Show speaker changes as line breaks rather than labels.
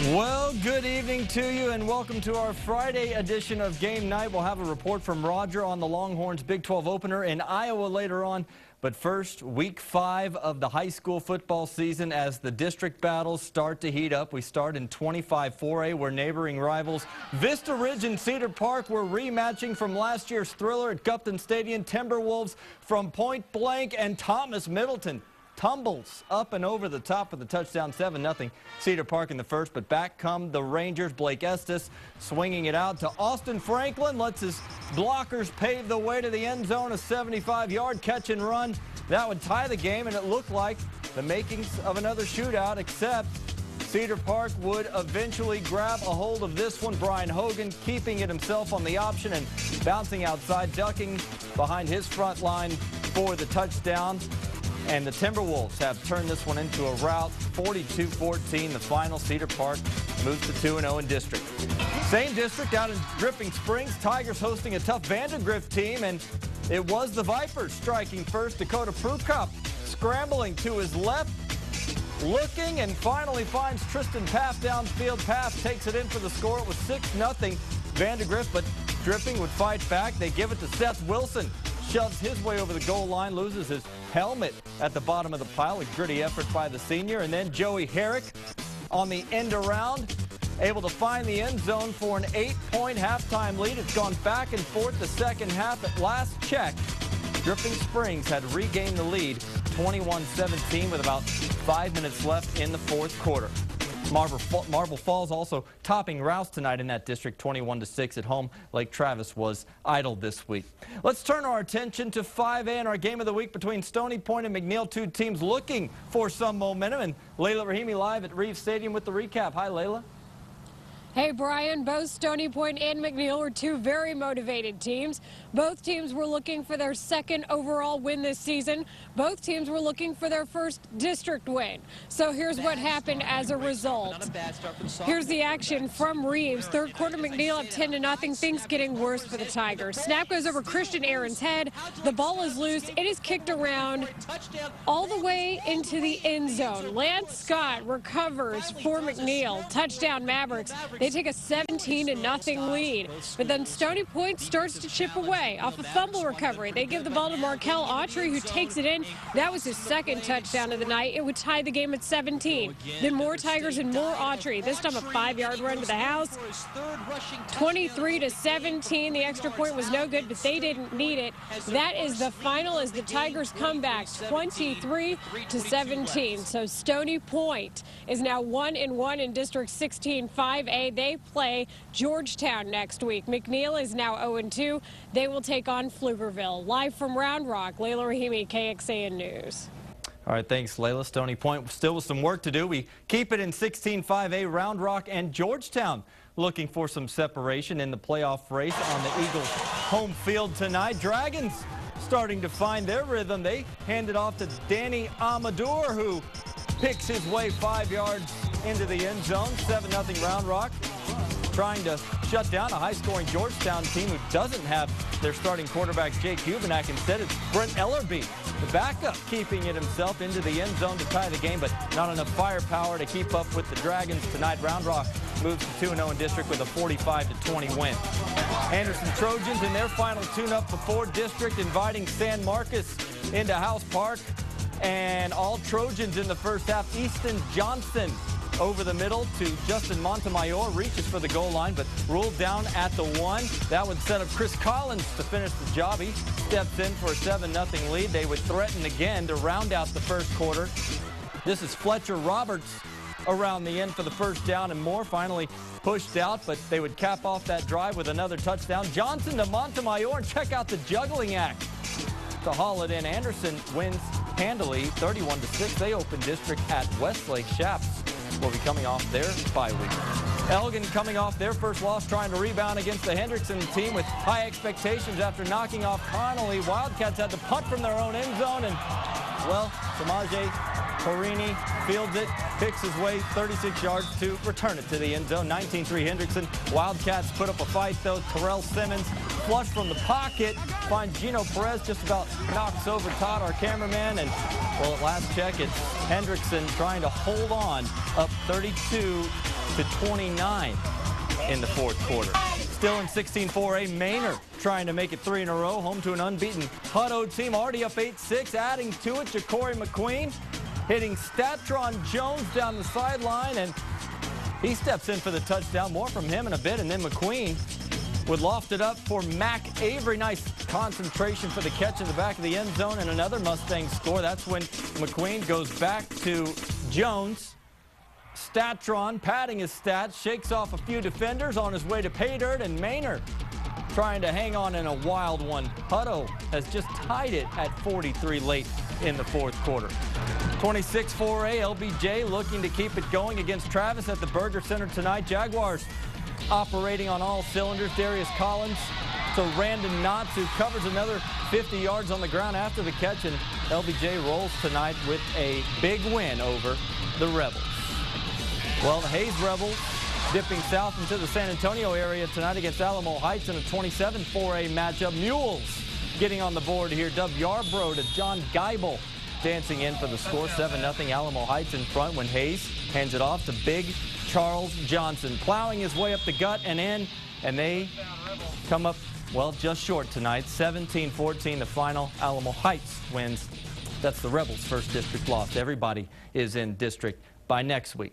Well, good evening to you and welcome to our Friday edition of Game Night. We'll have a report from Roger on the Longhorns Big 12 opener in Iowa later on. But first, week 5 of the high school football season as the district battles start to heat up. We start in 25-4A where neighboring rivals Vista Ridge and Cedar Park were rematching from last year's thriller at Gupton Stadium. Timberwolves from Point Blank and Thomas Middleton tumbles up and over the top of the touchdown, 7-0 Cedar Park in the first, but back come the Rangers. Blake Estes swinging it out to Austin Franklin, lets his blockers pave the way to the end zone, a 75-yard catch and run. That would tie the game, and it looked like the makings of another shootout, except Cedar Park would eventually grab a hold of this one. Brian Hogan keeping it himself on the option and bouncing outside, ducking behind his front line for the touchdown. And the Timberwolves have turned this one into a rout, 42-14. The final, Cedar Park moves to 2-0 in district. Same district out in Dripping Springs. Tigers hosting a tough Vandegrift team, and it was the Vipers striking first. Dakota Prukop scrambling to his left, looking, and finally finds Tristan Paff downfield. Paff takes it in for the score. It was 6-0 Vandegrift, but Dripping would fight back. They give it to Seth Wilson. Shoves his way over the goal line, loses his helmet at the bottom of the pile. A gritty effort by the senior. And then Joey Herrick on the end around, able to find the end zone for an 8-point halftime lead. It's gone back and forth the second half. At last check, Dripping Springs had regained the lead 21-17 with about 5 minutes left in the fourth quarter. Marble Falls also topping Rouse tonight in that district, 21-6 at home. Lake Travis was idle this week. Let's turn our attention to 5A and our game of the week between Stony Point and McNeil. Two teams looking for some momentum. And Layla Rahimi live at Reeves Stadium with the recap. Hi, Layla.
Hey, Brian. Both Stony Point and McNeil were two very motivated teams. Both teams were looking for their second overall win this season. Both teams were looking for their first district win. So here's what happened as a result. Here's the action from Reeves. Third quarter, McNeil up 10-0. Things getting worse for the Tigers. Snap goes over Christian Aaron's head. The ball is loose. It is kicked around all the way into the end zone. Lance Scott recovers for McNeil. Touchdown Mavericks. They take a 17-0 lead. But then Stony Point starts to chip away off a fumble recovery. They give the ball to Markel Autry, who takes it in. That was his second touchdown of the night. It would tie the game at 17. Then more Tigers and more Autry. This time a 5-yard run to the house. 23-17. The extra point was no good, but they didn't need it. That is the final as the Tigers come back 23-17. So Stony Point is now 1-1 in District 16 5A. They play Georgetown next week. McNeil is now 0-2. They will take on Pflugerville. Live from Round Rock, Layla Rahimi, KXAN News.
All right, thanks, Layla. Stony Point still with some work to do. We keep it in 16-5A. Round Rock and Georgetown looking for some separation in the playoff race on the Eagles' home field tonight. Dragons starting to find their rhythm. They hand it off to Danny Amador, who picks his way 5 yards into the end zone. 7-0 Round Rock, trying to shut down a high-scoring Georgetown team who doesn't have their starting quarterback Jake Hubenak. Instead, it's Brent Ellerby, the backup, keeping it himself into the end zone to tie the game, but not enough firepower to keep up with the Dragons tonight. Round Rock moves to 2-0 in district with a 45-20 win. Anderson Trojans in their final tune-up before district, inviting San Marcos into House Park. And all Trojans in the first half. Easton Johnson over the middle to Justin Montemayor, reaches for the goal line, but ruled down at the 1. That would set up Chris Collins to finish the job. He steps in for a 7-0 lead. They would threaten again to round out the first quarter. This is Fletcher Roberts around the end for the first down, and more finally pushed out, but they would cap off that drive with another touchdown. Johnson to Montemayor, and check out the juggling act to haul it in. Anderson wins handily, 31-6. They open district at Westlake. Shaps will be coming off their bye week. Elgin coming off their first loss, trying to rebound against the Hendrickson team with high expectations after knocking off Connolly. Wildcats had to punt from their own end zone, and, well, Samaje Porini fields it, picks his way 36 yards to return it to the end zone. 19-3 Hendrickson. Wildcats put up a fight, though. Terrell Simmons, flush from the pocket, finds Gino Perez, just about knocks over Todd, our cameraman. And, well, at last check, it's Hendrickson trying to hold on, up 32-29 in the fourth quarter. Still in 16-4A, Manor trying to make it 3 in a row, home to an unbeaten Hutto team, already up 8-6, adding to it, Ja'Cory McQueen hitting Statron Jones down the sideline, and he steps in for the touchdown. More from him in a bit, and then McQueen would loft it up for Mac Avery. Nice concentration for the catch in the back of the end zone, and another Mustang score. That's when McQueen goes back to Jones. Statron padding his stats, shakes off a few defenders on his way to pay dirt, and Manor trying to hang on in a wild one. Hutto has just tied it at 43 late in the fourth quarter. 26-4A, LBJ looking to keep it going against Travis at the Burger Center tonight. Jaguars operating on all cylinders. Darius Collins to Randon Knotts, who covers another 50 yards on the ground after the catch, and LBJ rolls tonight with a big win over the Rebels. Well, the Hayes Rebels dipping south into the San Antonio area tonight against Alamo Heights in a 27-4A matchup. Mules getting on the board here. Dub Yarbrough to John Geibel dancing in for the score. 7-0 Alamo Heights in front when Hayes hands it off to big Charles Johnson, plowing his way up the gut and in, and they come up, well, just short tonight. 17-14 the final. Alamo Heights wins. That's the Rebels' first district loss. Everybody is in district by next week.